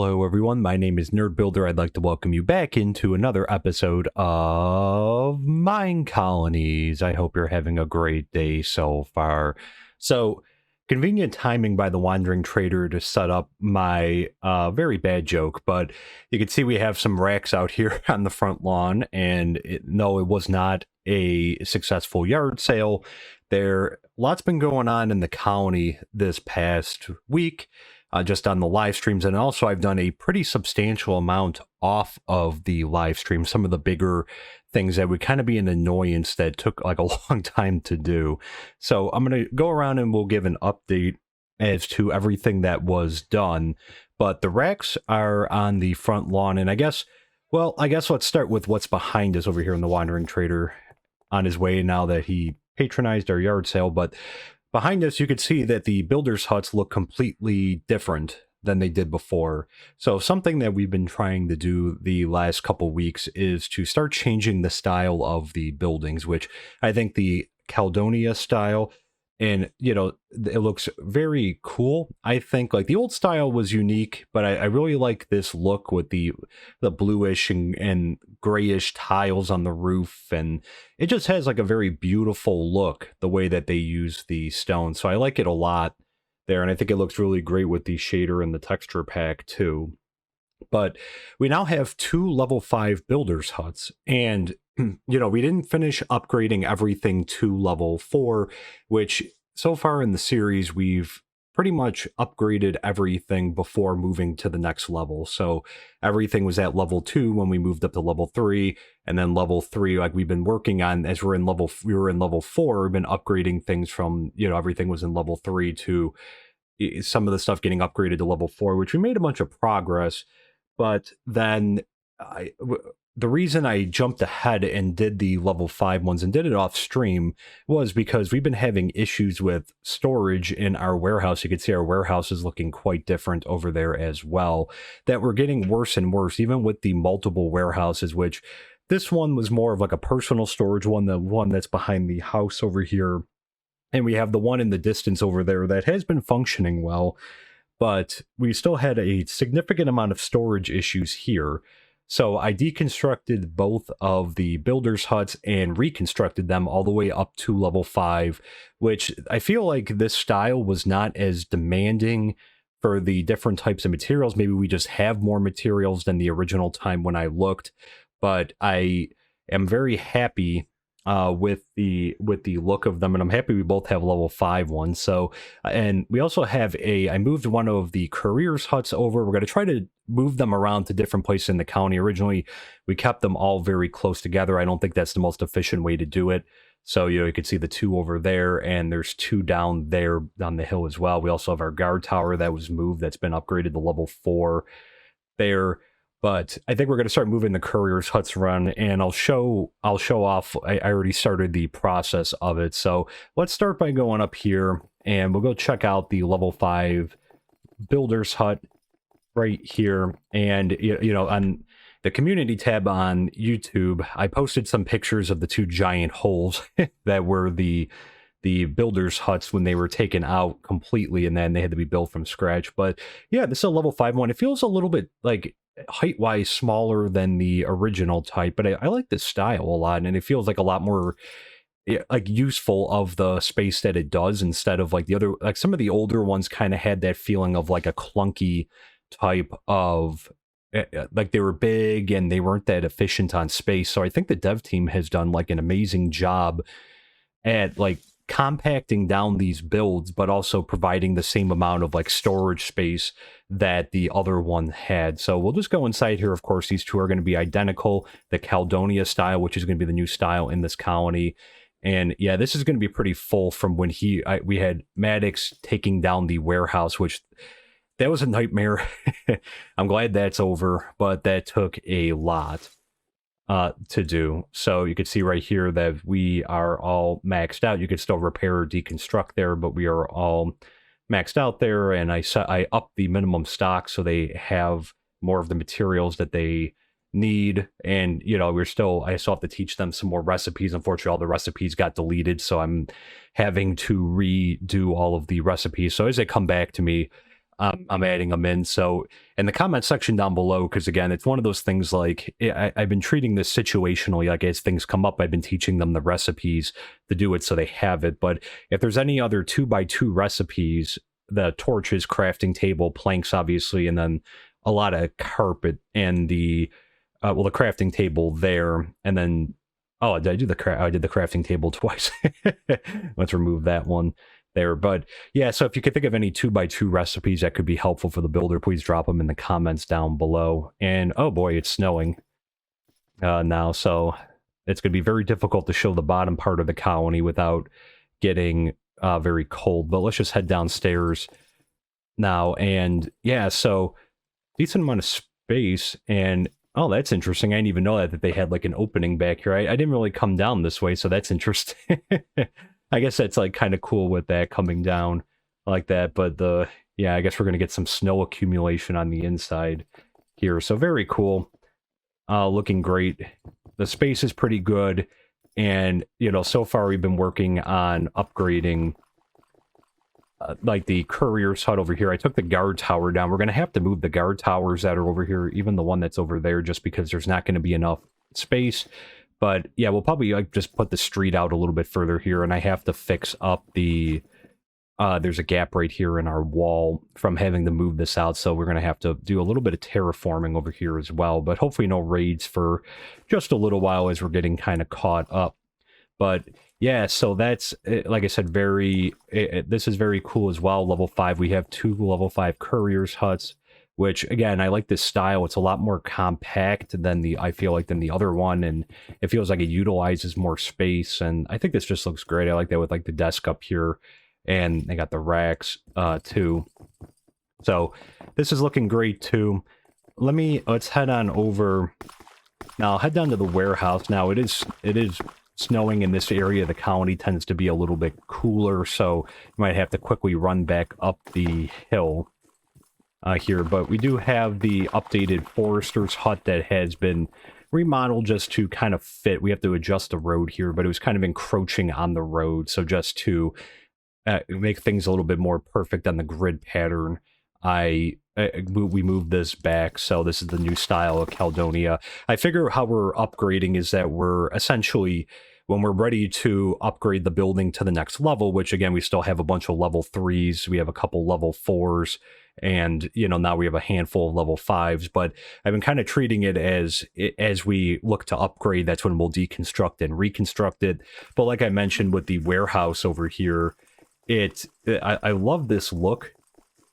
Hello everyone, my name is Nerd Builder. I'd like to welcome you back into another episode of MineColonies. I hope you're having a great day so far. So, convenient timing by the Wandering Trader to set up my very bad joke, but you can see we have some racks out here on the front lawn, and no, it was not a successful yard sale. Lots been going on in the county this past week. Just on the live streams, and also I've done a pretty substantial amount off of the live stream, some of the bigger things that would kind of be an annoyance that took like a long time to do. So I'm going to go around and we'll give an update as to everything that was done, but the racks are on the front lawn, and I guess let's start with what's behind us over here in the Wandering Trader on his way now that he patronized our yard sale. But behind us, you can see that the builders' huts look completely different than they did before. So something that we've been trying to do the last couple weeks is to start changing the style of the buildings, which I think the Caledonia style, and it looks very cool. I think like the old style was unique, but I really like this look with the bluish and grayish tiles on the roof, and it just has like a very beautiful look the way that they use the stone. So I like it a lot there, and I think it looks really great with the shader and the texture pack too. But we now have 2 level 5 builders huts, and we didn't finish upgrading everything to level 4, which so far in the series we've pretty much upgraded everything before moving to the next level. So everything was at level 2 when we moved up to level 3, and then level 3, like we've been working on as we were in level 4, we've been upgrading things from, everything was in level 3 to some of the stuff getting upgraded to level 4, which we made a bunch of progress. But then the reason I jumped ahead and did the level 5 ones and did it off stream was because we've been having issues with storage in our warehouse. You can see our warehouse is looking quite different over there as well, that we're getting worse and worse, even with the multiple warehouses, which this one was more of like a personal storage one, the one that's behind the house over here. And we have the one in the distance over there that has been functioning well, but we still had a significant amount of storage issues here. So I deconstructed both of the builders' huts and reconstructed them all the way up to level 5, which I feel like this style was not as demanding for the different types of materials. Maybe we just have more materials than the original time when I looked, but I am very happy with the look of them, and I'm happy we both have level 5 ones. So, and we also have I moved one of the couriers huts over. We're going to try to move them around to different places in the county. Originally, we kept them all very close together. I don't think that's the most efficient way to do it. So, you can see the 2 over there, and there's 2 down there on the hill as well. We also have our guard tower that was moved, that's been upgraded to level 4 there. But I think we're going to start moving the couriers huts around, and I'll show off. I already started the process of it. So let's start by going up here, and we'll go check out the level 5 builders hut right here. And on the community tab on YouTube, I posted some pictures of the 2 giant holes that were the builders huts when they were taken out completely, and then they had to be built from scratch. But yeah, this is a level 5 one. It feels a little bit like height-wise smaller than the original type, but I like this style a lot, and it feels like a lot more like useful of the space that it does, instead of like the other, like some of the older ones kind of had that feeling of like a clunky type of like they were big and they weren't that efficient on space. So I think the dev team has done like an amazing job at like compacting down these builds, but also providing the same amount of like storage space that the other one had. So we'll just go inside here. Of course, these 2 are going to be identical, the Caledonia style, which is going to be the new style in this colony. And yeah, this is going to be pretty full from when we had Maddox taking down the warehouse, which that was a nightmare. I'm glad that's over, but that took a lot to do. So you can see right here that we are all maxed out. You could still repair or deconstruct there, but we are all maxed out there. And I upped the minimum stock so they have more of the materials that they need. And I still have to teach them some more recipes. Unfortunately, all the recipes got deleted, so I'm having to redo all of the recipes. So as they come back to me, I'm adding them in. So in the comment section down below, because again, it's one of those things like I've been treating this situationally. Like as things come up, I've been teaching them the recipes to do it so they have it. But if there's any other 2x2 recipes, the torches, crafting table, planks, obviously, and then a lot of carpet and the the crafting table there, and then oh, did I do I did the crafting table twice. Let's remove that one there. But yeah, so if you could think of any 2x2 recipes that could be helpful for the builder, please drop them in the comments down below. And oh boy, it's snowing now, so it's going to be very difficult to show the bottom part of the colony without getting very cold. But let's just head downstairs now. And yeah, so decent amount of space. And oh, that's interesting. I didn't even know that they had like an opening back here. I didn't really come down this way, so that's interesting. I guess that's like kind of cool with that coming down like that. But yeah, I guess we're gonna get some snow accumulation on the inside here. So very cool. Looking great. The space is pretty good. And, you know, so far we've been working on upgrading like the courier's hut over here. I took the guard tower down. We're going to have to move the guard towers that are over here, even the one that's over there, just because there's not going to be enough space. But yeah, we'll probably like just put the street out a little bit further here, and I have to fix up the there's a gap right here in our wall from having to move this out, so we're going to have to do a little bit of terraforming over here as well, but hopefully no raids for just a little while as we're getting kind of caught up. But yeah, so that's, like I said, this is very cool as well. Level 5, we have 2 level 5 couriers huts, which again, I like this style. It's a lot more compact than I feel like than the other one, and it feels like it utilizes more space, and I think this just looks great. I like that with like the desk up here, and they got the racks too. So this is looking great too. Let's head on over. Now I'll head down to the warehouse. Now it is snowing in this area. The colony tends to be a little bit cooler, so you might have to quickly run back up the hill here. But we do have the updated forester's hut that has been remodeled just to kind of fit. We have to adjust the road here, but it was kind of encroaching on the road, so just to make things a little bit more perfect on the grid pattern, we moved this back. So this is the new style of Caledonia. I figure how we're upgrading is that we're essentially, when we're ready to upgrade the building to the next level, which again, we still have a bunch of level 3s, we have a couple level 4s, and you know, now we have a handful of level 5s, but I've been kind of treating it as we look to upgrade, that's when we'll deconstruct and reconstruct it. But like I mentioned with the warehouse over here, I love this look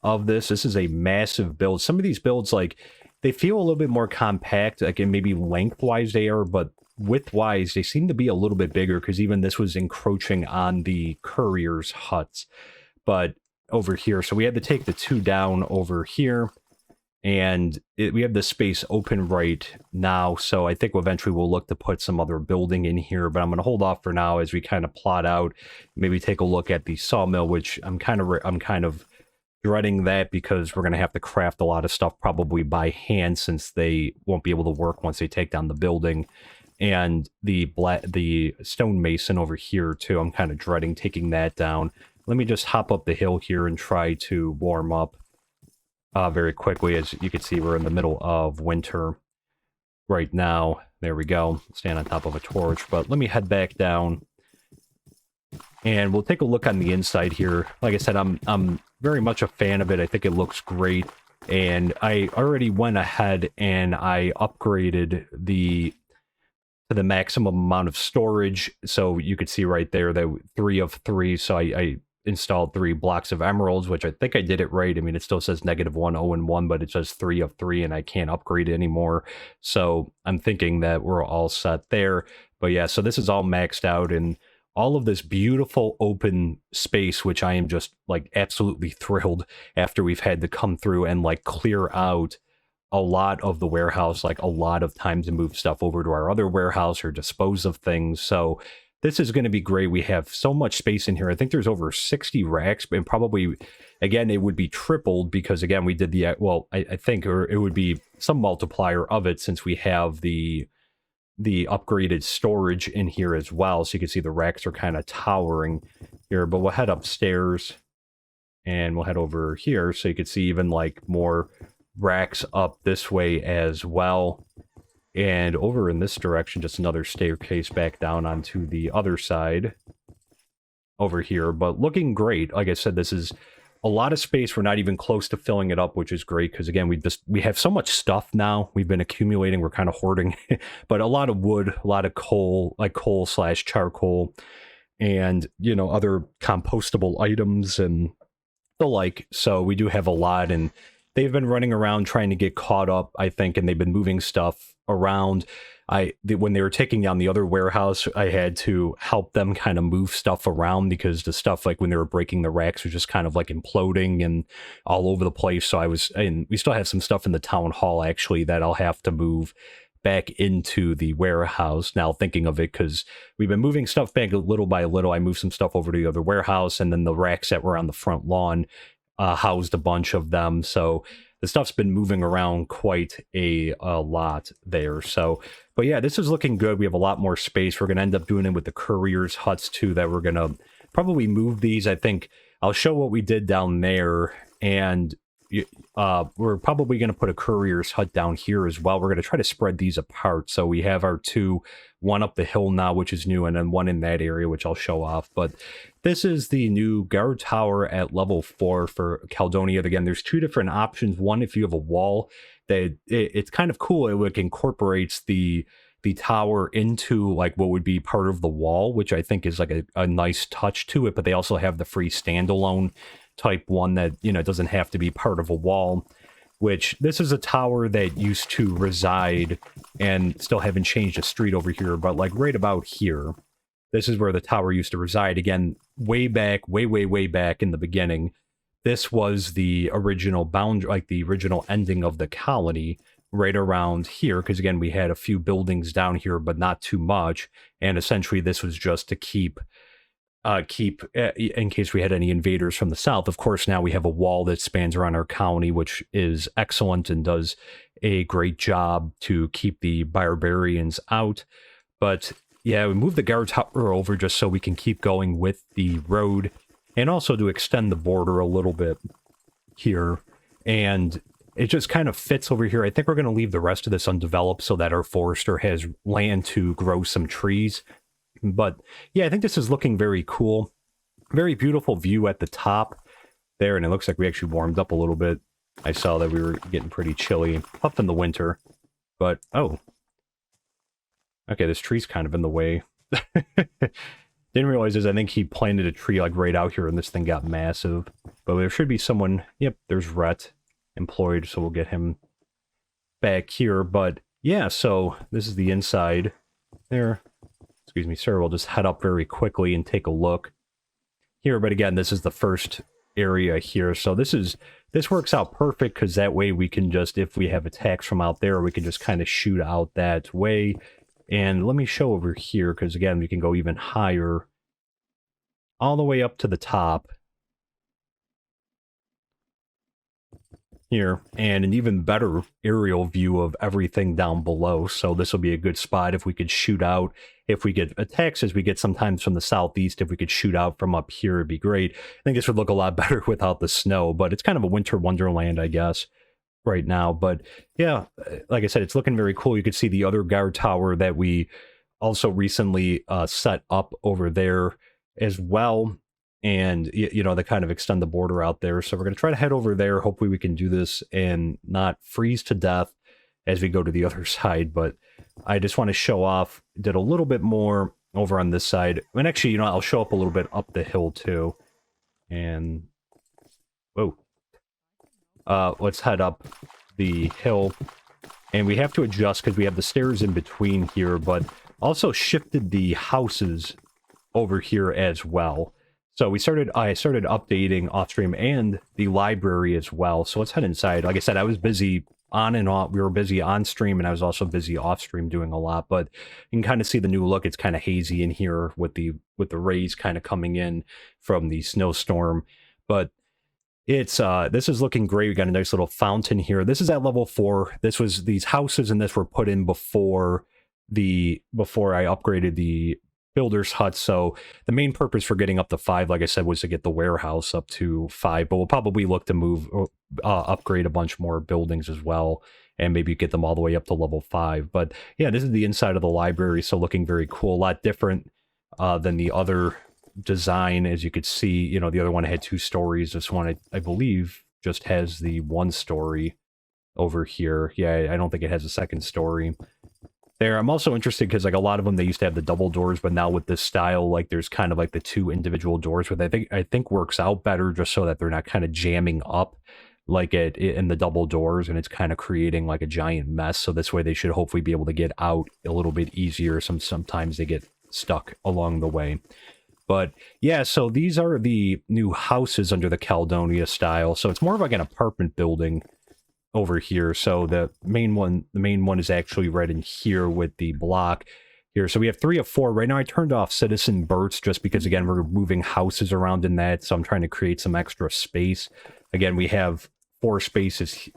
of this. This is a massive build. Some of these builds, like, they feel a little bit more compact, like, and maybe lengthwise they are, but widthwise they seem to be a little bit bigger, because even this was encroaching on the courier's huts. But over here, so we had to take the 2 down over here, and we have the space open right now, so I think eventually we'll look to put some other building in here, but I'm going to hold off for now as we kind of plot out, maybe take a look at the sawmill, which I'm kind of dreading that, because we're going to have to craft a lot of stuff probably by hand, since they won't be able to work once they take down the building. And the stonemason over here too, I'm kind of dreading taking that down. Let me just hop up the hill here and try to warm up very quickly. As you can see, we're in the middle of winter right now. There we go. Stand on top of a torch. But let me head back down, and we'll take a look on the inside here. Like I said, I'm very much a fan of it. I think it looks great, and I already went ahead and I upgraded to the maximum amount of storage. So you could see right there that 3 of 3. So I installed 3 blocks of emeralds, which I think I did it right. I mean, it still says -1, 0, and 1, but it says 3 of 3, and I can't upgrade it anymore. So I'm thinking that we're all set there. But yeah, so this is all maxed out, and all of this beautiful open space, which I am just like absolutely thrilled after we've had to come through and like clear out a lot of the warehouse, like a lot of times to move stuff over to our other warehouse or dispose of things. So this is going to be great. We have so much space in here. I think there's over 60 racks, and probably, again, it would be tripled because, again, we did the, well, I think, or it would be some multiplier of it, since we have the upgraded storage in here as well. So you can see the racks are kind of towering here, but we'll head upstairs And we'll head over here so you can see even like more racks up this way as well. And over in this direction, just another staircase back down onto the other side over here. But looking great. Like I said, this is a lot of space. We're not even close to filling it up, which is great because again, we have so much stuff now. We've been accumulating. We're kind of hoarding, but a lot of wood, a lot of coal, like coal / charcoal, and other compostable items and the like. So we do have a lot, and they've been running around trying to get caught up, I think, and they've been moving stuff around. When they were taking down the other warehouse, I had to help them kind of move stuff around because the stuff, like when they were breaking the racks, was just kind of like imploding and all over the place. So and we still have some stuff in the town hall actually that I'll have to move back into the warehouse now, thinking of it, because we've been moving stuff back little by little. I moved some stuff over to the other warehouse, and then the racks that were on the front lawn housed a bunch of them. So the stuff's been moving around quite a lot there. So, but yeah, this is looking good. We have a lot more space. We're going to end up doing it with the couriers' huts too, that we're going to probably move these. I think I'll show what we did down there, and we're probably going to put a courier's hut down here as well. We're going to try to spread these apart. So we have our two, one up the hill now, which is new, and then one in that area, which I'll show off. But this is the new guard tower at level 4 for Caledonia. Again, there's two different options. One, if you have a wall, that it's kind of cool. It incorporates the tower into like what would be part of the wall, which I think is like a nice touch to it. But they also have the free standalone type one that doesn't have to be part of a wall, which this is a tower that used to reside, and still haven't changed the street over here, but like right about here, this is where the tower used to reside. Again, way back, way back in the beginning, this was the original boundary, like the original ending of the colony, right around here, because again, we had a few buildings down here, but not too much, and essentially this was just to keep in case we had any invaders from the south. Of course, now we have a wall that spans around our colony, which is excellent and does a great job to keep the barbarians out. But yeah, we moved the guard tower over just so we can keep going with the road, and also to extend the border a little bit here. And it just kind of fits over here. I think we're going to leave the rest of this undeveloped so that our forester has land to grow some trees. But yeah, I think this is looking very cool. Very beautiful view at the top there, and it looks like we actually warmed up a little bit. I saw that we were getting pretty chilly up in the winter. But, oh. Okay, this tree's kind of in the way. Didn't realize this. I think he planted a tree like right out here, and this thing got massive. But there should be someone. Yep, there's Rhett employed, so we'll get him back here. But yeah, so this is the inside there. Excuse me, sir. We'll just head up very quickly and take a look here. But again, this is the first area here. So this works out perfect, because that way we can just, if we have attacks from out there, we can just kind of shoot out that way. And let me show over here, because again, we can go even higher, all the way up to the top here, and an even better aerial view of everything down below. So this will be a good spot if we could shoot out. If we get attacks, as we get sometimes from the southeast, if we could shoot out from up here, it'd be great. I think this would look a lot better without the snow, but it's kind of a winter wonderland, I guess, right now. But yeah, like I said, it's looking very cool. You could see the other guard tower that we also recently set up over there as well. And, they kind of extend the border out there. So we're going to try to head over there. Hopefully we can do this and not freeze to death as we go to the other side. But I just want to show off, did a little bit more over on this side. And actually, I'll show up a little bit up the hill too. And, whoa. Let's head up the hill. And we have to adjust because we have the stairs in between here, but also shifted the houses over here as well. So I started updating off stream and the library as well. So let's head inside. Like I said, I was busy on and off. We were busy on stream, and I was also busy off stream doing a lot. But you can kind of see the new look. It's kind of hazy in here with the rays kind of coming in from the snowstorm. But it's this is looking great. We got a nice little fountain here. This is at level 4. These houses and this were put in before I upgraded the builder's hut. So the main purpose for getting up to 5, like I said, was to get the warehouse up to 5, but we'll probably look to move, upgrade a bunch more buildings as well, and maybe get them all the way up to level 5. But yeah, this is the inside of the library, so looking very cool, a lot different than the other design. As you could see, you know, the other one had 2 stories. This one, I believe, just has the 1 story over here. Yeah, I don't think it has a second story there. I'm also interested because, like, a lot of them, they used to have the double doors, but now with this style, like, there's kind of like the 2 individual doors, which I think works out better, just so that they're not kind of jamming up like it in the double doors, and it's kind of creating like a giant mess. So this way they should hopefully be able to get out a little bit easier. Sometimes they get stuck along the way. But yeah, so these are the new houses under the Caledonia style. So it's more of like an apartment building over here. So the main one is actually right in here with the block here. So we have 3 of 4 right now. I turned off Citizen Bursts just because, again, we're moving houses around in that, so I'm trying to create some extra space. Again, we have 4 spaces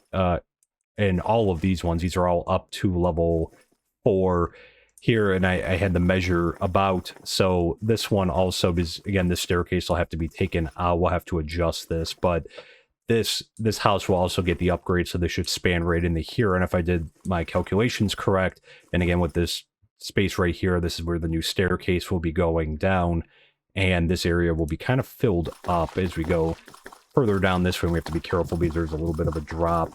in all of these ones. These are all up to level 4 here, and I had the measure about. So this one also is, again, this staircase will have to be taken out. We'll have to adjust this, but this house will also get the upgrade, so this should span right into here. And if I did my calculations correct, and again with this space right here, this is where the new staircase will be going down, and this area will be kind of filled up as we go further down this way. We have to be careful because there's a little bit of a drop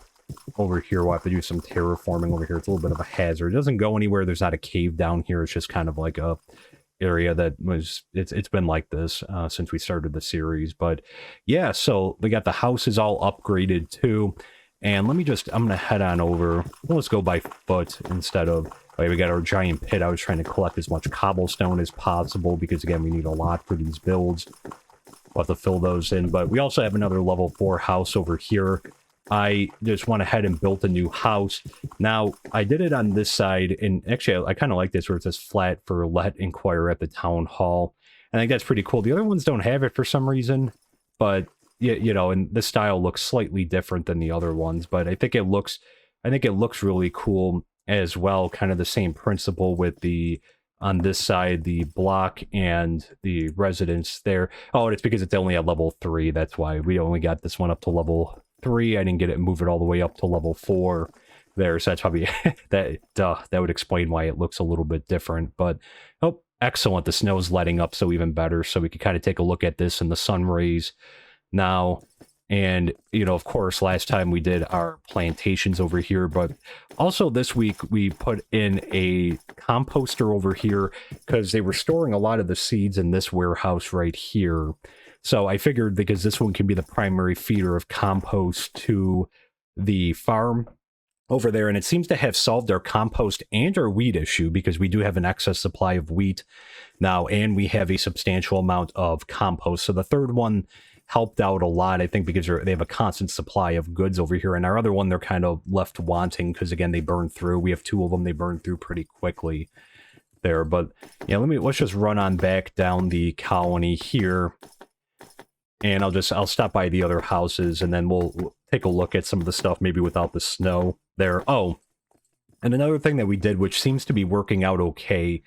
over here. We'll have to do some terraforming over here. It's a little bit of a hazard. It doesn't go anywhere. There's not a cave down here. It's just kind of like a area that was, it's been like this since we started the series. But yeah, so we got the houses all upgraded too. And I'm gonna head on over. Let's go by foot instead of, we got our giant pit. I was trying to collect as much cobblestone as possible because, again, we need a lot for these builds. We'll have to fill those in. But we also have another level 4 house over here. I just went ahead and built a new house. Now, I did it on this side, and actually, I kind of like this where it says flat for let inquire at the town hall. I think that's pretty cool. The other ones don't have it for some reason, but you know, and the style looks slightly different than the other ones, but I think it looks really cool as well. Kind of the same principle with the, on this side, the block and the residence there. Oh, it's because it's only at level 3. That's why we only got this one up to level 3. I didn't get it, move it all the way up to level 4 there. So that's probably, that would explain why it looks a little bit different. But, oh, excellent. The snow's letting up, so even better. So we could kind of take a look at this in the sun rays now. And, you know, of course, last time we did our plantations over here, but also this week we put in a composter over here because they were storing a lot of the seeds in this warehouse right here. So I figured, because this one can be the primary feeder of compost to the farm over there, and it seems to have solved our compost and our wheat issue, because we do have an excess supply of wheat now, and we have a substantial amount of compost. So the third one helped out a lot, I think, because they have a constant supply of goods over here. And our other one, they're kind of left wanting because, again, they burn through. We have 2 of them. They burn through pretty quickly there. But yeah, let's just run on back down the colony here. And I'll stop by the other houses, and then we'll take a look at some of the stuff maybe without the snow there. Oh, and another thing that we did, which seems to be working out okay.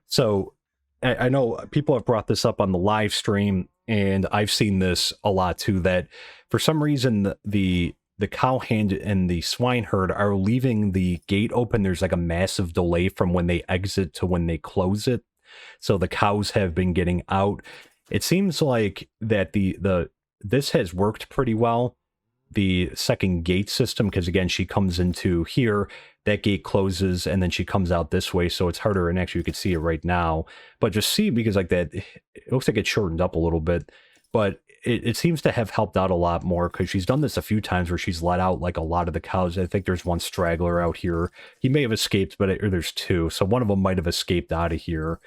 So I know people have brought this up on the live stream, and I've seen this a lot too, that for some reason the cowhand and the swine herd are leaving the gate open. There's like a massive delay from when they exit to when they close it. So the cows have been getting out. It seems like that this has worked pretty well, the second gate system, because, again, she comes into here, that gate closes, and then she comes out this way, so it's harder. And actually, you can see it right now, but just see, because like that, it looks like it shortened up a little bit, but it seems to have helped out a lot more, because she's done this a few times where she's let out like a lot of the cows. I think there's one straggler out here. He may have escaped, but or there's 2, so one of them might have escaped out of here,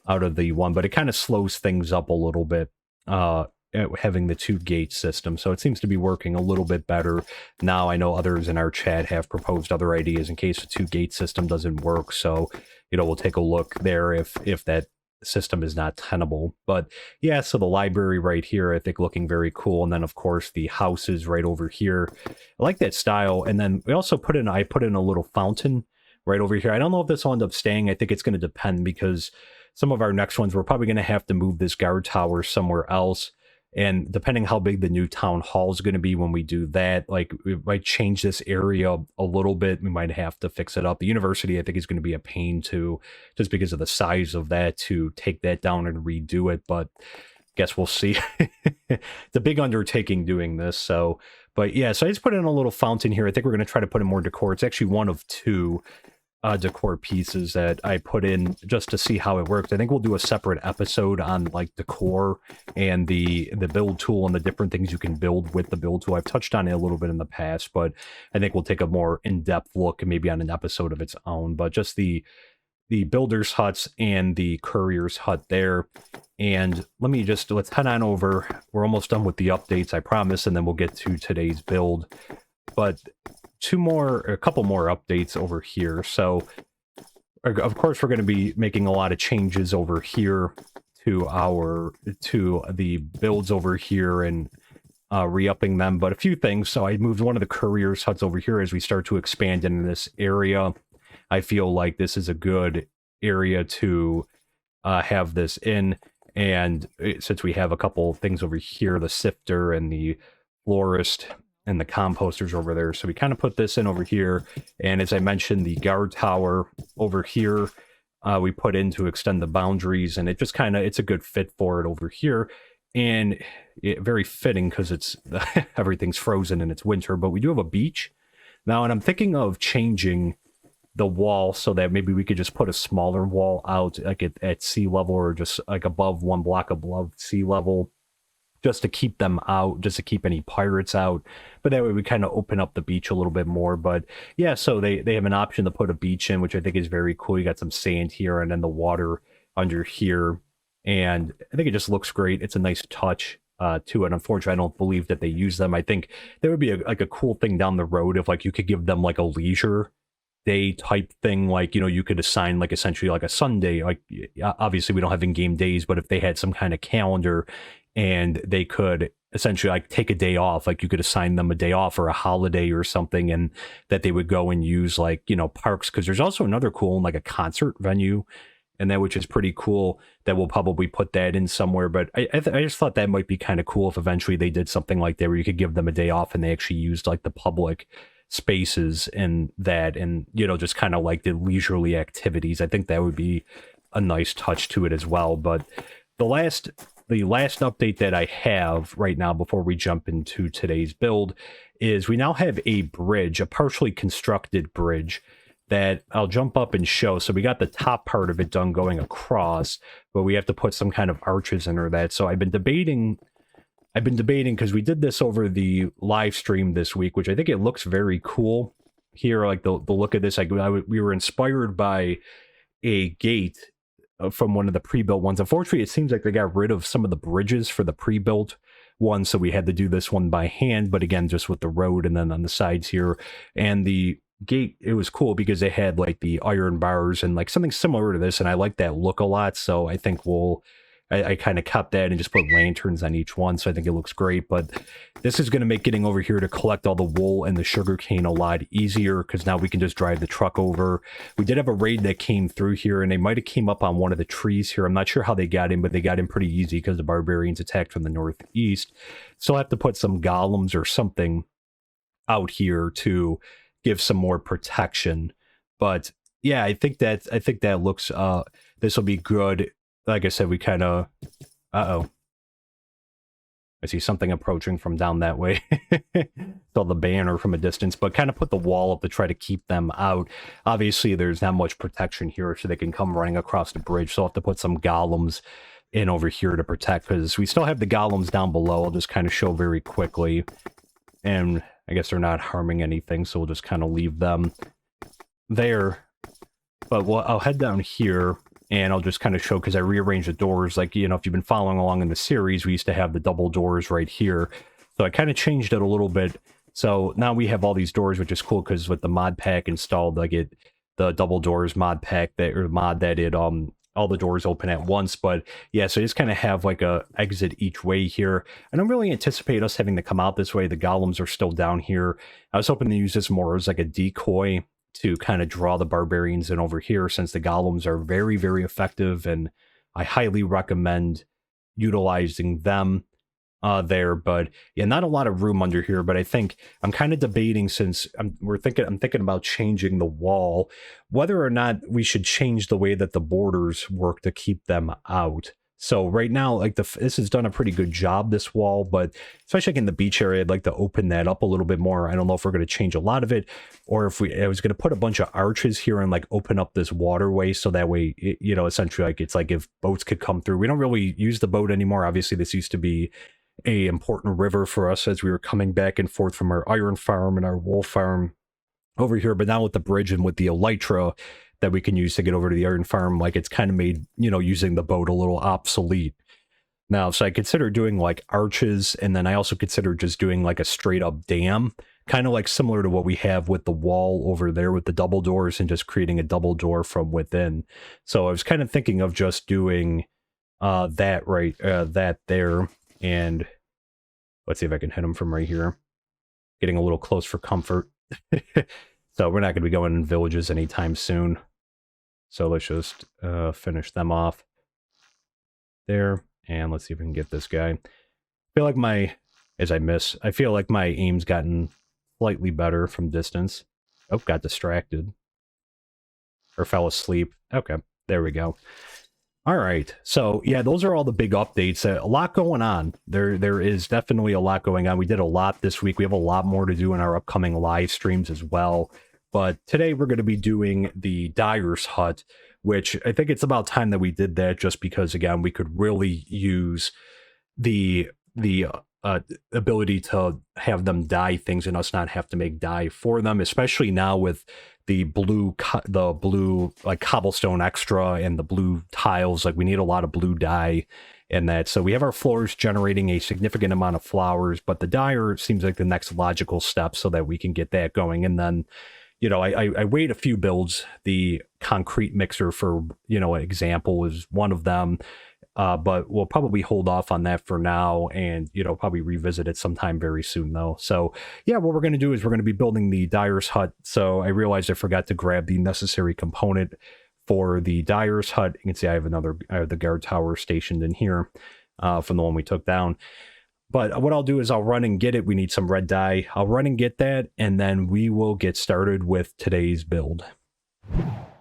out of the one, but it kind of slows things up a little bit, having the 2 gate system. So it seems to be working a little bit better now. I know others in our chat have proposed other ideas in case the 2 gate system doesn't work. So, you know, we'll take a look there if that system is not tenable. But yeah, so the library right here, I think, looking very cool. And then, of course, the houses right over here. I like that style. And then we also I put in a little fountain right over here. I don't know if this will end up staying. I think it's going to depend, because some of our next ones, we're probably going to have to move this guard tower somewhere else. And depending how big the new town hall is going to be when we do that, like we might change this area a little bit. We might have to fix it up. The university, I think, is going to be a pain too, just because of the size of that, to take that down and redo it. But guess we'll see. It's a big undertaking doing this. So, but yeah, so I just put in a little fountain here. I think we're going to try to put in more decor. It's actually one of two decor pieces that I put in just to see how it works. I think we'll do a separate episode on like decor and the build tool and the different things you can build with the build tool. I've touched on it a little bit in the past, but I think we'll take a more in-depth look maybe on an episode of its own. But just the builder's huts and the courier's hut there. And let's head on over. We're almost done with the updates, I promise, and then we'll get to today's build. But a couple more updates over here. So, of course, we're going to be making a lot of changes over here to the builds over here and re-upping them. But a few things. So I moved one of the courier's huts over here as we start to expand in this area. I feel like this is a good area to have this in. And since we have a couple things over here, the sifter and the florist and the composters over there, so we kind of put this in over here. And as I mentioned, the guard tower over here, we put in to extend the boundaries, and it just it's a good fit for it over here. And very fitting because it's everything's frozen and it's winter, but we do have a beach now, and I'm thinking of changing the wall so that maybe we could just put a smaller wall out like at sea level, or just like above one block above sea level, just to keep them out, just to keep any pirates out. But that way we kind of open up the beach a little bit more. But yeah, so they have an option to put a beach in, which I think is very cool. You got some sand here and then the water under here, and I think it just looks great. It's a nice touch to it. Unfortunately, I don't believe that they use them. I think there would be a cool thing down the road if like you could give them like a leisure day type thing, like, you know, you could assign like essentially like a Sunday, like obviously we don't have in-game days, but if they had some kind of calendar and they could essentially like take a day off, like you could assign them a day off or a holiday or something, and that they would go and use like, you know, parks, because there's also another cool one, like a concert venue, and that, which is pretty cool, that we'll probably put that in somewhere. But I just thought that might be kind of cool if eventually they did something like that where you could give them a day off and they actually used like the public spaces and that, and, you know, just kind of like the leisurely activities. I think that would be a nice touch to it as well. But the last update that I have right now before we jump into today's build is we now have a bridge, a partially constructed bridge that I'll jump up and show. So we got the top part of it done going across, but we have to put some kind of arches under that. So I've been debating because we did this over the live stream this week, which I think it looks very cool here. Like the look of this, we were inspired by a gate from one of the pre-built ones. Unfortunately, it seems like they got rid of some of the bridges for the pre-built one, so we had to do this one by hand, but again, just with the road and then on the sides here. And the gate, it was cool because they had like the iron bars and like something similar to this, and I like that look a lot. So I think I kind of kept that and just put lanterns on each one, so I think it looks great. But this is going to make getting over here to collect all the wool and the sugar cane a lot easier, because now we can just drive the truck over. We did have a raid that came through here, and they might have came up on one of the trees here. I'm not sure how they got in, but they got in pretty easy because the barbarians attacked from the northeast. So I'll have to put some golems or something out here to give some more protection. But yeah, I think that looks this will be good. Like I said, we kind of... Uh-oh. I see something approaching from down that way. Saw the banner from a distance, but kind of put the wall up to try to keep them out. Obviously, there's not much protection here, so they can come running across the bridge. So I'll have to put some golems in over here to protect, because we still have the golems down below. I'll just kind of show very quickly. And I guess they're not harming anything, so we'll just kind of leave them there. But I'll head down here, and I'll just kind of show, because I rearranged the doors. Like, you know, if you've been following along in the series, we used to have the double doors right here. So I kind of changed it a little bit. So now we have all these doors, which is cool, because with the mod pack installed, like the double doors mod pack all the doors open at once. But yeah, so I just kind of have like a exit each way here. I don't really anticipate us having to come out this way. The golems are still down here. I was hoping to use this more as like a decoy to kind of draw the barbarians in over here, since the golems are very, very effective, and I highly recommend utilizing them there. But yeah, not a lot of room under here. But I think I'm kind of debating, since I'm thinking about changing the wall, whether or not we should change the way that the borders work to keep them out. So right now, like this has done a pretty good job, this wall, but especially like in the beach area, I'd like to open that up a little bit more. I don't know if we're going to change a lot of it, or if I was going to put a bunch of arches here and like open up this waterway, so that way, essentially, like it's like if boats could come through. We don't really use the boat anymore. Obviously, this used to be a important river for us as we were coming back and forth from our iron farm and our wool farm over here. But now with the bridge and with the elytra that we can use to get over to the iron farm, like it's kind of made, using the boat a little obsolete now. So I consider doing like arches, and then I also consider just doing like a straight up dam, kind of like similar to what we have with the wall over there with the double doors, and just creating a double door from within. So I was kind of thinking of just doing that there. And let's see if I can hit him from right here. Getting a little close for comfort. So we're not going to be going in villages anytime soon. So let's just finish them off there. And let's see if we can get this guy. I feel like I feel like my aim's gotten slightly better from distance. Oh, got distracted. Or fell asleep. Okay, there we go. All right, so yeah, those are all the big updates. A lot going on. There is definitely a lot going on. We did a lot this week. We have a lot more to do in our upcoming live streams as well. But today we're going to be doing the Dyer's Hut, which I think it's about time that we did that, just because, again, we could really use the ability to have them dye things and us not have to make dye for them, especially now with the blue like cobblestone extra and the blue tiles. Like we need a lot of blue dye in that. So we have our floors generating a significant amount of flowers, but the dyer seems like the next logical step so that we can get that going. And then, I weighed a few builds. The concrete mixer, for example, is one of them. But we'll probably hold off on that for now, and probably revisit it sometime very soon though. So yeah, what we're going to do is we're going to be building the Dyer's Hut. So I realized I forgot to grab the necessary component for the Dyer's Hut. You can see I have the guard tower stationed in here from the one we took down. But what I'll do is I'll run and get it. We need some red dye. I'll run and get that, and then we will get started with today's build.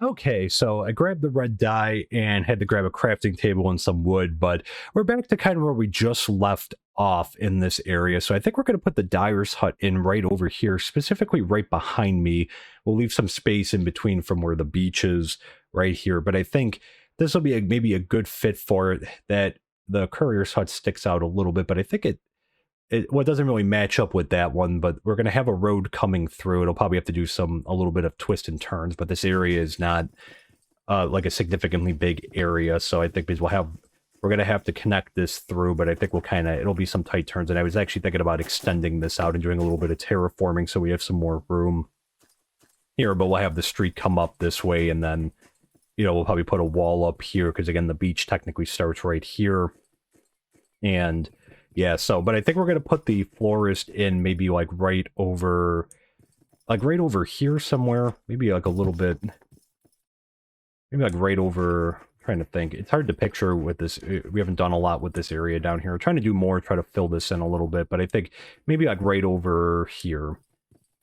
Okay, so I grabbed the red dye and had to grab a crafting table and some wood, but we're back to kind of where we just left off in this area. So I think we're going to put the Dyer's Hut in right over here, specifically right behind me. We'll leave some space in between from where the beach is right here, but I think this will be maybe a good fit for it. That the Courier's Hut sticks out a little bit, but I think it doesn't really match up with that one. But we're going to have a road coming through. It'll probably have to do a little bit of twists and turns, but this area is not like a significantly big area. So I think we're going to have to connect this through, but I think it'll be some tight turns. And I was actually thinking about extending this out and doing a little bit of terraforming so we have some more room here, but we'll have the street come up this way, and then we'll probably put a wall up here, because again, the beach technically starts right here. And yeah, but I think we're going to put the florist in maybe like right over here somewhere. Maybe like a little bit, maybe like right over, I'm trying to think. It's hard to picture with this. We haven't done a lot with this area down here. We're trying to do more, try to fill this in a little bit, but I think maybe like right over here,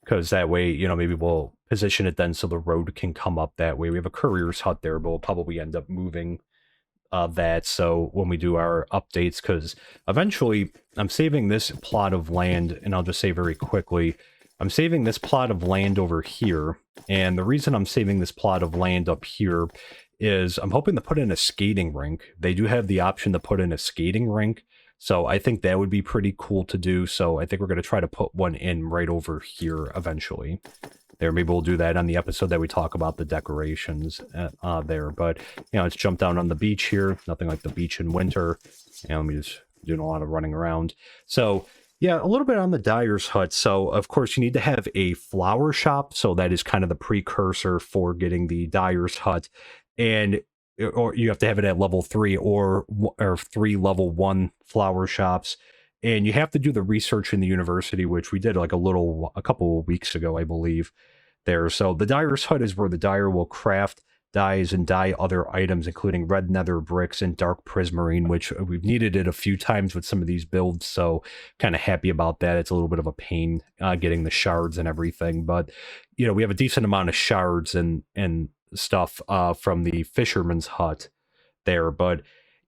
because that way, maybe we'll position it then so the road can come up that way. We have a Courier's Hut there, but we'll probably end up moving that. So when we do our updates, because eventually I'm saving this plot of land, and I'll just say very quickly, I'm saving this plot of land over here. And the reason I'm saving this plot of land up here is I'm hoping to put in a skating rink. They do have the option to put in a skating rink. So I think that would be pretty cool to do. So I think we're going to try to put one in right over here eventually. There, maybe we'll do that on the episode that we talk about the decorations there. But, let's jump down on the beach here. Nothing like the beach in winter. And let me just doing a lot of running around. So, yeah, a little bit on the Dyer's Hut. So, of course, you need to have a flower shop. So that is kind of the precursor for getting the Dyer's Hut. And or you have to have it at level 3 or 3 level 1 flower shops. And you have to do the research in the university, which we did like a couple of weeks ago, I believe. there. So the dyer's hut is where the dyer will craft dyes and dye other items, including red nether bricks and dark prismarine, which we've needed it a few times with some of these builds. So kind of happy about that. It's a little bit of a pain getting the shards and everything, but we have a decent amount of shards and stuff from the fisherman's hut there. But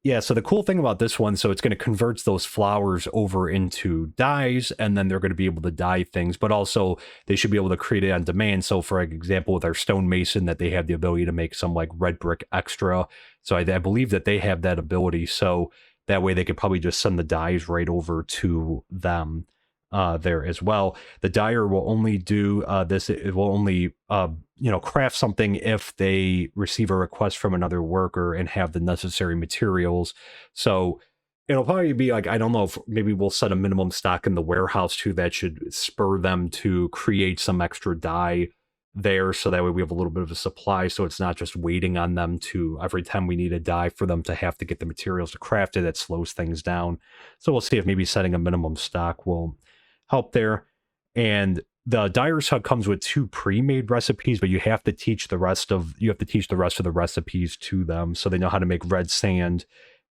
yeah, so the cool thing about this one, so it's going to convert those flowers over into dyes, and then they're going to be able to dye things, but also they should be able to create it on demand. So for example, with our stonemason, that they have the ability to make some like red brick extra. So I believe that they have that ability. So that way they could probably just send the dyes right over to them there as well. The dyer will only do this. It will only craft something if they receive a request from another worker and have the necessary materials. So it'll probably be like, I don't know, if maybe we'll set a minimum stock in the warehouse too that should spur them to create some extra dye there, so that way we have a little bit of a supply, so it's not just waiting on them to every time we need a dye for them to have to get the materials to craft it. That slows things down. So we'll see if maybe setting a minimum stock will help there. And the dyer's hut comes with 2 pre-made recipes, but you have to teach the rest of the recipes to them, so they know how to make red sand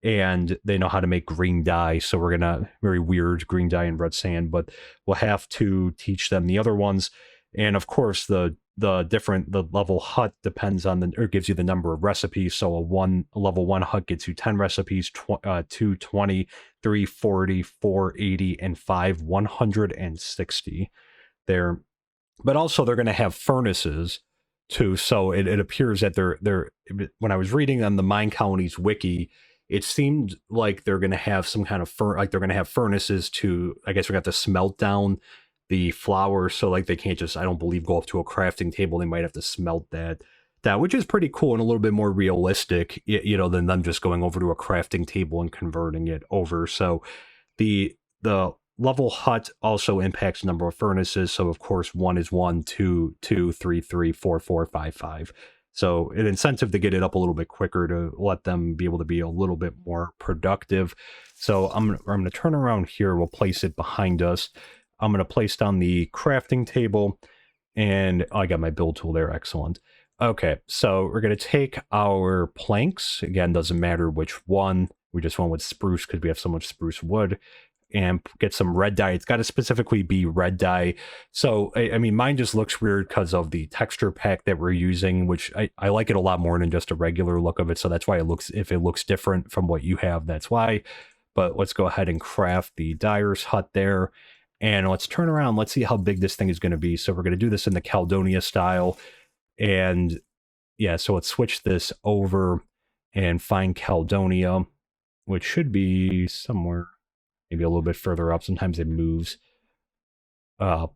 and they know how to make green dye. So we're gonna very weird green dye and red sand, but we'll have to teach them the other ones. And of course, the level hut depends on or gives you the number of recipes. So a level 1 hut gets you 10 recipes, 2 20, 3 40, 4 80, and 5 160 there. But also they're going to have furnaces too. So it appears that they're when I was reading on the MineColonies wiki, it seemed like they're going to have some kind of they're going to have furnaces to, I guess, we're going to have to smelt down the flour. So like they can't just, I don't believe, go up to a crafting table. They might have to smelt that, which is pretty cool and a little bit more realistic, than them just going over to a crafting table and converting it over. So the level hut also impacts number of furnaces. So of course 1 is 1, 2 2, 3 3, 4 4, 5 5. So an incentive to get it up a little bit quicker to let them be able to be a little bit more productive. So I'm going to turn around here. We'll place it behind us. I'm going to place down the crafting table, and I got my build tool there. Excellent. Okay, so we're going to take our planks. Again, doesn't matter which one. We just went with spruce because we have so much spruce wood. And get some red dye. It's got to specifically be red dye. So, I mean, mine just looks weird because of the texture pack that we're using, which I like it a lot more than just a regular look of it. So that's why if it looks different from what you have, that's why. But let's go ahead and craft the dyer's hut there. And let's turn around. Let's see how big this thing is going to be. So we're going to do this in the Caledonia style. And yeah, so let's switch this over and find Caledonia, which should be somewhere maybe a little bit further up. Sometimes it moves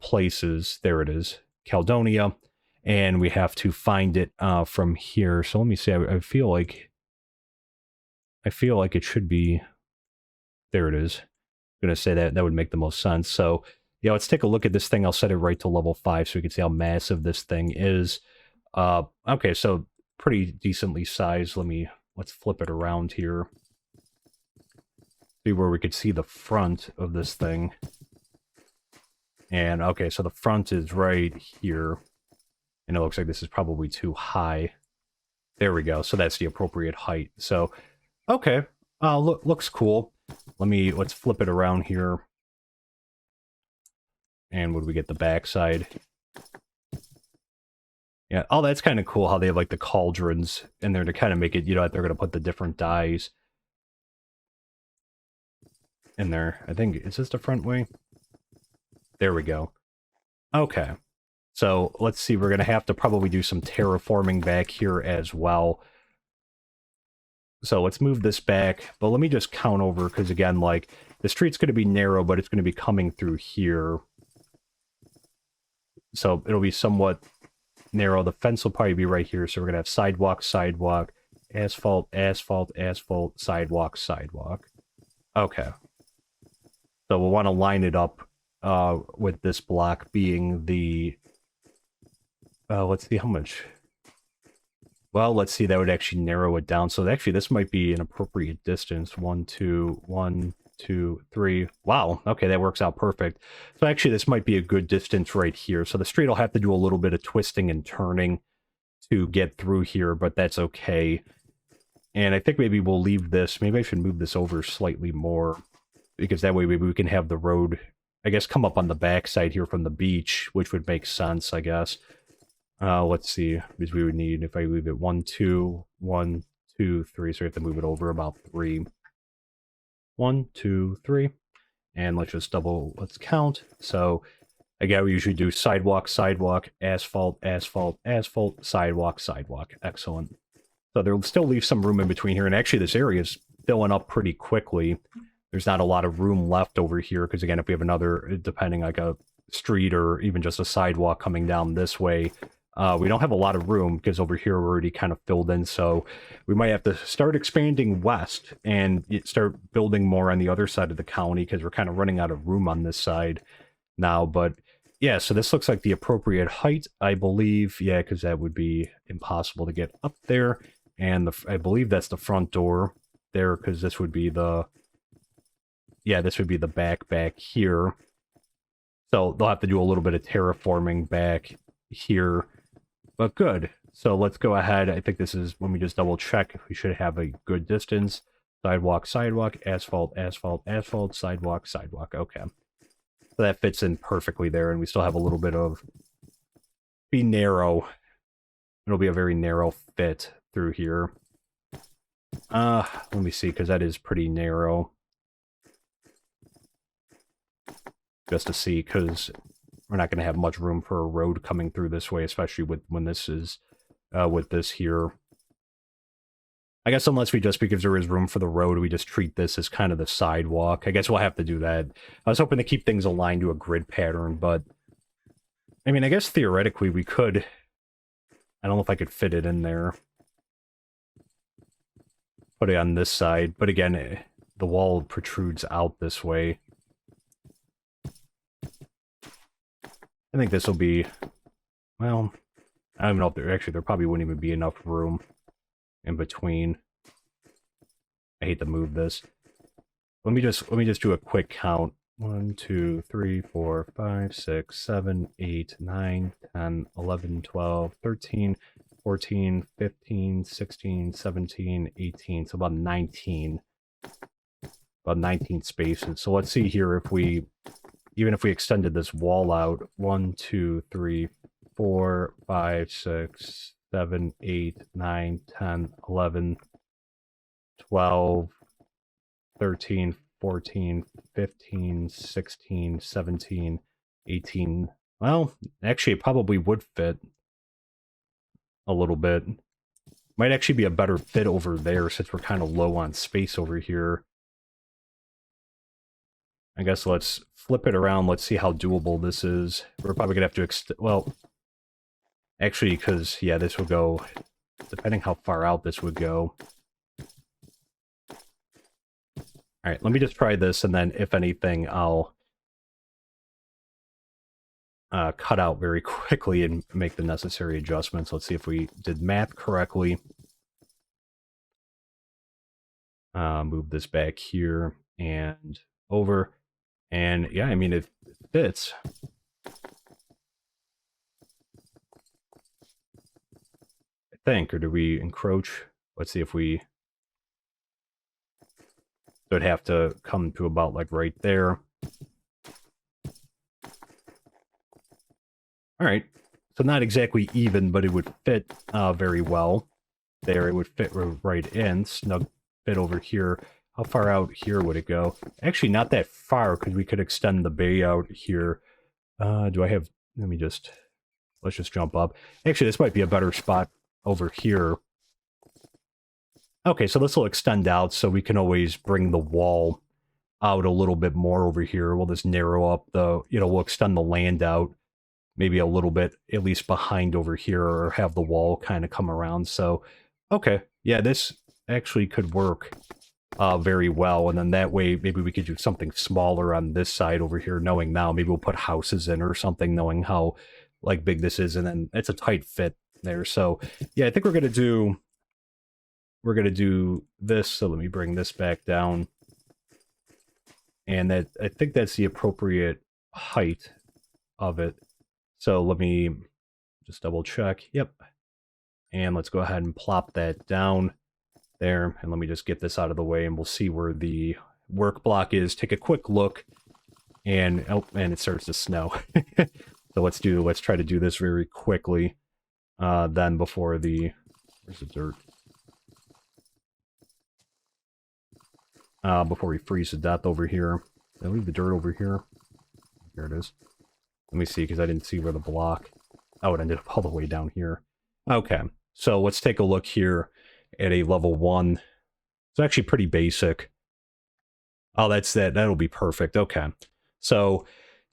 places. There it is, Caledonia. And we have to find it from here. So let me see. I feel like it should be, there it is. I'm going to say that would make the most sense. So yeah, let's take a look at this thing. I'll set it right to level 5 so we can see how massive this thing is. Okay, so pretty decently sized. Let's flip it around here. See where we could see the front of this thing. And okay, so the front is right here. And it looks like this is probably too high. There we go. So that's the appropriate height. So, okay. Looks cool. Let's flip it around here. And would we get the backside? Yeah. Oh, that's kind of cool how they have like the cauldrons in there to kind of make it, they're going to put the different dyes in there. I think, is this the front way? There we go. Okay. So let's see, we're going to have to probably do some terraforming back here as well. So let's move this back, but let me just count over, because again, like, the street's going to be narrow, but it's going to be coming through here. So it'll be somewhat narrow. The fence will probably be right here, so we're going to have sidewalk, sidewalk, asphalt, asphalt, asphalt, sidewalk, sidewalk. Okay. So we'll want to line it up with this block being the... let's see how much... Well, let's see, that would actually narrow it down. So actually, this might be an appropriate distance. 1, 2, 1, 2, 3. Wow, okay, that works out perfect. So actually, this might be a good distance right here. So the street will have to do a little bit of twisting and turning to get through here, but that's okay. And I think maybe we'll leave this. Maybe I should move this over slightly more, because that way maybe we can have the road, I guess, come up on the backside here from the beach, which would make sense, I guess. Let's see, because we would need, if I leave it 1, 2, 1, 2, 3, so we have to move it over about 3. 1, 2, 3. And let's just let's count. So again, we usually do sidewalk, sidewalk, asphalt, asphalt, asphalt, sidewalk, sidewalk. Excellent. So there'll still leave some room in between here. And actually, this area is filling up pretty quickly. There's not a lot of room left over here, because again, if we have another, depending like a street or even just a sidewalk coming down this way, we don't have a lot of room, because over here we're already kind of filled in. So we might have to start expanding west and start building more on the other side of the county, because we're kind of running out of room on this side now. But yeah, so this looks like the appropriate height, I believe. Yeah, because that would be impossible to get up there. And I believe that's the front door there, because this would be the... Yeah, this would be the back here. So they'll have to do a little bit of terraforming back here. But good. So let's go ahead. I think this is, when we just double check, we should have a good distance. Sidewalk, sidewalk, asphalt, asphalt, asphalt, sidewalk, sidewalk. Okay. So that fits in perfectly there, and we still have a little bit of... Be narrow. It'll be a very narrow fit through here. Let me see, because that is pretty narrow. Just to see, because we're not going to have much room for a road coming through this way, especially when this is with this here. I guess unless we just, because there is room for the road, we just treat this as kind of the sidewalk. I guess we'll have to do that. I was hoping to keep things aligned to a grid pattern, but I mean, I guess theoretically we could. I don't know if I could fit it in there. Put it on this side, but again, the wall protrudes out this way. I think this will be, well, I don't even know if there probably wouldn't even be enough room in between. I hate to move this. Let me just do a quick count. 1, 2, 3, 4, 5, 6, 7, 8, 9, 10, 11, 12, 13, 14, 15, 16, 17, 18. So about 19. About 19 spaces. So let's see here if we... Even if we extended this wall out, 1, 2, 3, 4, 5, 6, 7, 8, 9, 10, 11, 12, 13, 14, 15, 16, 17, 18. Well, actually, it probably would fit a little bit. Might actually be a better fit over there, since we're kind of low on space over here. I guess let's flip it around. Let's see how doable this is. We're probably going to have to well, actually, because, yeah, this will go, depending how far out this would go. Alright, let me just try this, and then, if anything, I'll cut out very quickly and make the necessary adjustments. Let's see if we did math correctly. Move this back here and over. And yeah, I mean, it fits. I think, or do we encroach? Let's see if we... So it'd have to come to about like right there. Alright, so not exactly even, but it would fit very well. There, it would fit right in, snug fit over here. How far out here would it go? Actually, not that far, because we could extend the bay out here. Do I have... Let's just jump up. Actually, this might be a better spot over here. Okay, so this will extend out, so we can always bring the wall out a little bit more over here. We'll just narrow up the... we'll extend the land out maybe a little bit, at least behind over here, or have the wall kind of come around. So, okay. Yeah, this actually could work very well, and then that way maybe we could do something smaller on this side over here, knowing now maybe we'll put houses in or something, knowing how like big this is, and then it's a tight fit there. So yeah, I think we're gonna do this. So let me bring this back down. and that I think that's the appropriate height of it. So let me just double check. Yep. And let's go ahead and plop that down there. And let me just get this out of the way and we'll see where the work block is. Take a quick look. And oh, and it starts to snow. So let's try to do this very quickly. Then before where's the dirt? Before we freeze to death over here. Did I leave the dirt over here? Here it is. Let me see, because I didn't see where the block... Oh, it ended up all the way down here. Okay, so let's take a look here at a level 1. It's actually pretty basic. Oh, that's that. That'll be perfect. Okay. So,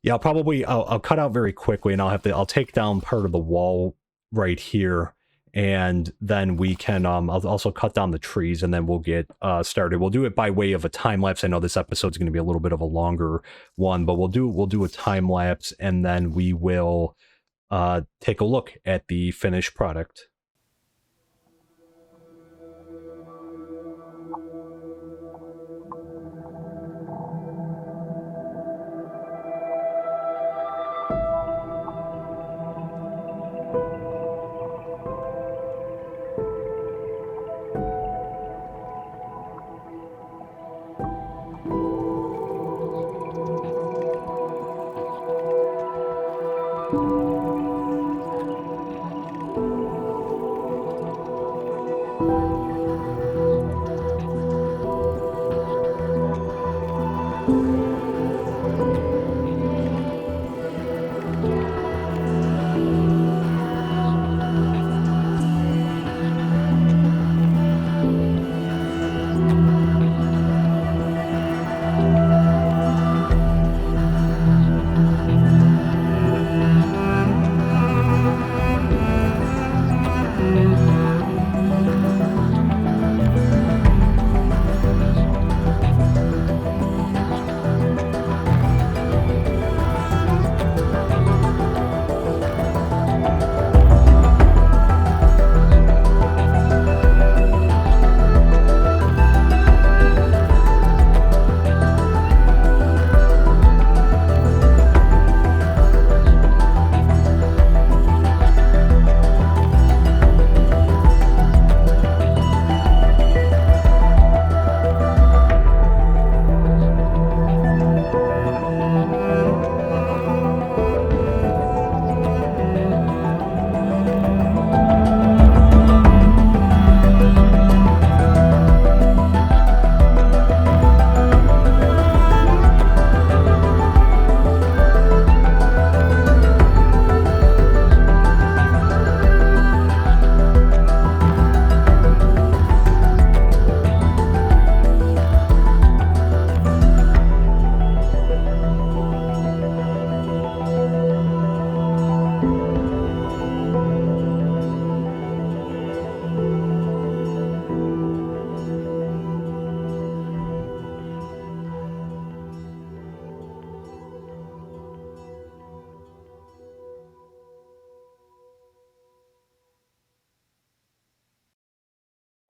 yeah, I'll cut out very quickly, and I'll take down part of the wall right here, and then we can, I'll also cut down the trees, and then we'll get started. We'll do it by way of a time lapse. I know this episode's going to be a little bit of a longer one, but we'll do a time lapse, and then we will take a look at the finished product.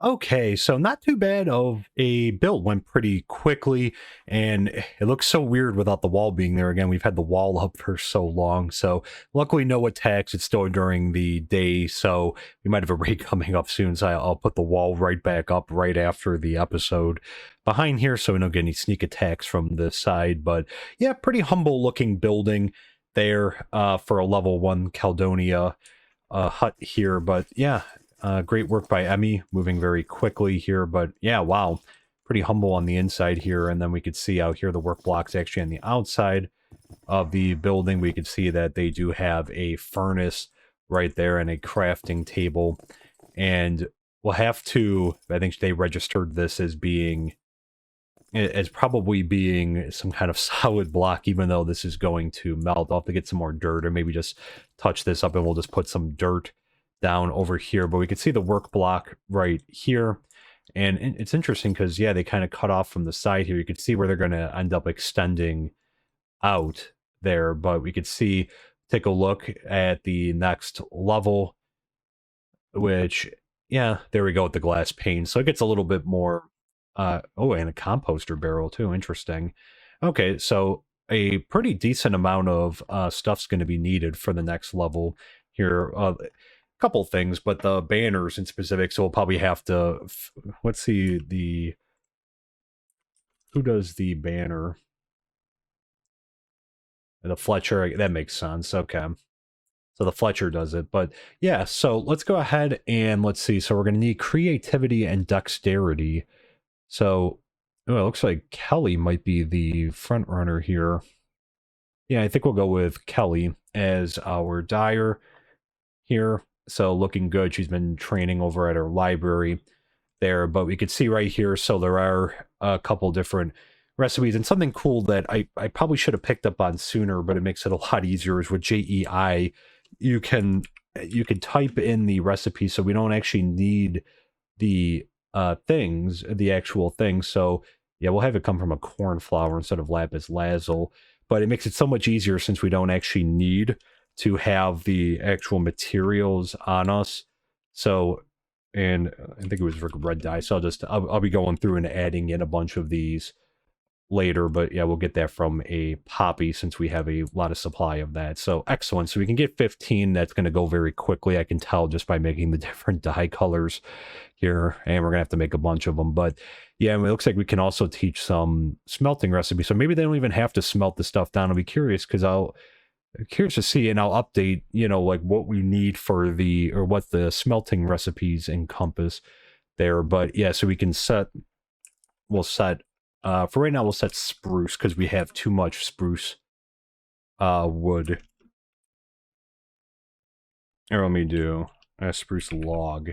Okay, so not too bad of a build. Went pretty quickly, and it looks so weird without the wall being there. Again, we've had the wall up for so long, so luckily no attacks. It's still during the day, so we might have a raid coming up soon, so I'll put the wall right back up right after the episode behind here, so we don't get any sneak attacks from this side. But yeah, pretty humble looking building there for a level 1 Caledonia hut here. But yeah, great work by Emmy, moving very quickly here. But yeah, wow, pretty humble on the inside here. And then we could see out here the work blocks actually on the outside of the building. We could see that they do have a furnace right there and a crafting table. And we'll have to, I think they registered this as probably being some kind of solid block, even though this is going to melt. I'll have to get some more dirt, or maybe just touch this up and we'll just put some dirt down over here. But we can see the work block right here, and it's interesting because yeah, they kind of cut off from the side here. You could see where they're going to end up extending out there, but we could see, take a look at the next level, which yeah, there we go with the glass pane. So it gets a little bit more oh, and a composter barrel too, interesting. Okay, so a pretty decent amount of stuff's going to be needed for the next level here. A couple things, but the banners in specific, so we'll probably have to. Let's see the who does the banner. The Fletcher, that makes sense. Okay. So the Fletcher does it. But yeah, so let's go ahead and let's see. So we're going to need creativity and dexterity. So oh, it looks like Kelly might be the front runner here. Yeah, I think we'll go with Kelly as our Dyer here. So looking good. She's been training over at her library there, but we could see right here. So there are a couple different recipes, and something cool that I probably should have picked up on sooner, but it makes it a lot easier is with JEI. You can you can type in the recipe, so we don't actually need the things, the actual things. So yeah, we'll have it come from a corn flour instead of lapis lazuli, but it makes it so much easier since we don't actually need to have the actual materials on us. So, and I think it was red dye. So I'll be going through and adding in a bunch of these later, but yeah, we'll get that from a poppy since we have a lot of supply of that. So excellent. So we can get 15. That's going to go very quickly. I can tell just by making the different dye colors here, and we're gonna have to make a bunch of them. But yeah, it looks like we can also teach some smelting recipes. So maybe they don't even have to smelt the stuff down. I'll be curious because I'm curious to see, and I'll update, like what we need for the or what the smelting recipes encompass there. But yeah, so we'll set for right now we'll set spruce because we have too much spruce wood. Or let me do a spruce log.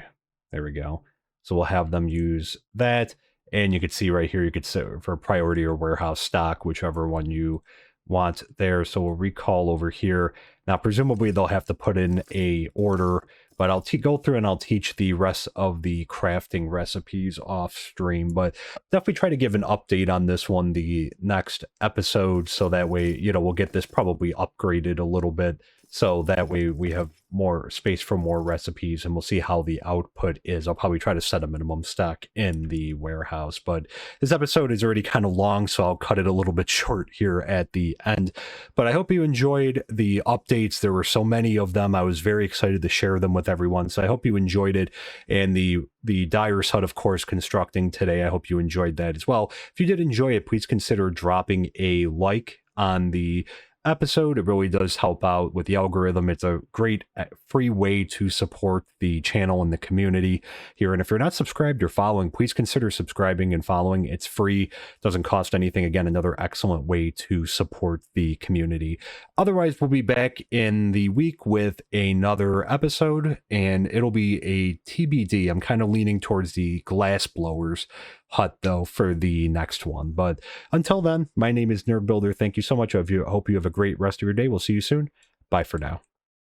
There we go. So we'll have them use that. And you can see right here, you could set for priority or warehouse stock, whichever one you want there. So we'll recall over here. Now, presumably they'll have to put in a order, but I'll go through and I'll teach the rest of the crafting recipes off stream. But definitely try to give an update on this one the next episode. So that way, we'll get this probably upgraded a little bit. So that way we have more space for more recipes, and we'll see how the output is. I'll probably try to set a minimum stock in the warehouse, but this episode is already kind of long, so I'll cut it a little bit short here at the end. But I hope you enjoyed the updates. There were so many of them. I was very excited to share them with everyone, so I hope you enjoyed it. And the Dyer's hut, of course, constructing today, I hope you enjoyed that as well. If you did enjoy it, please consider dropping a like on the episode. It really does help out with the algorithm. It's a great free way to support the channel and the community here. And if you're not subscribed or following, please consider subscribing and following. It's free, doesn't cost anything. Again, another excellent way to support the community. Otherwise, we'll be back in the week with another episode, and it'll be a TBD. I'm kind of leaning towards the glass blowers hut though for the next one. But until then, my name is Nerd Builder. Thank you so much. I hope you have a great rest of your day. We'll see you soon. Bye for now.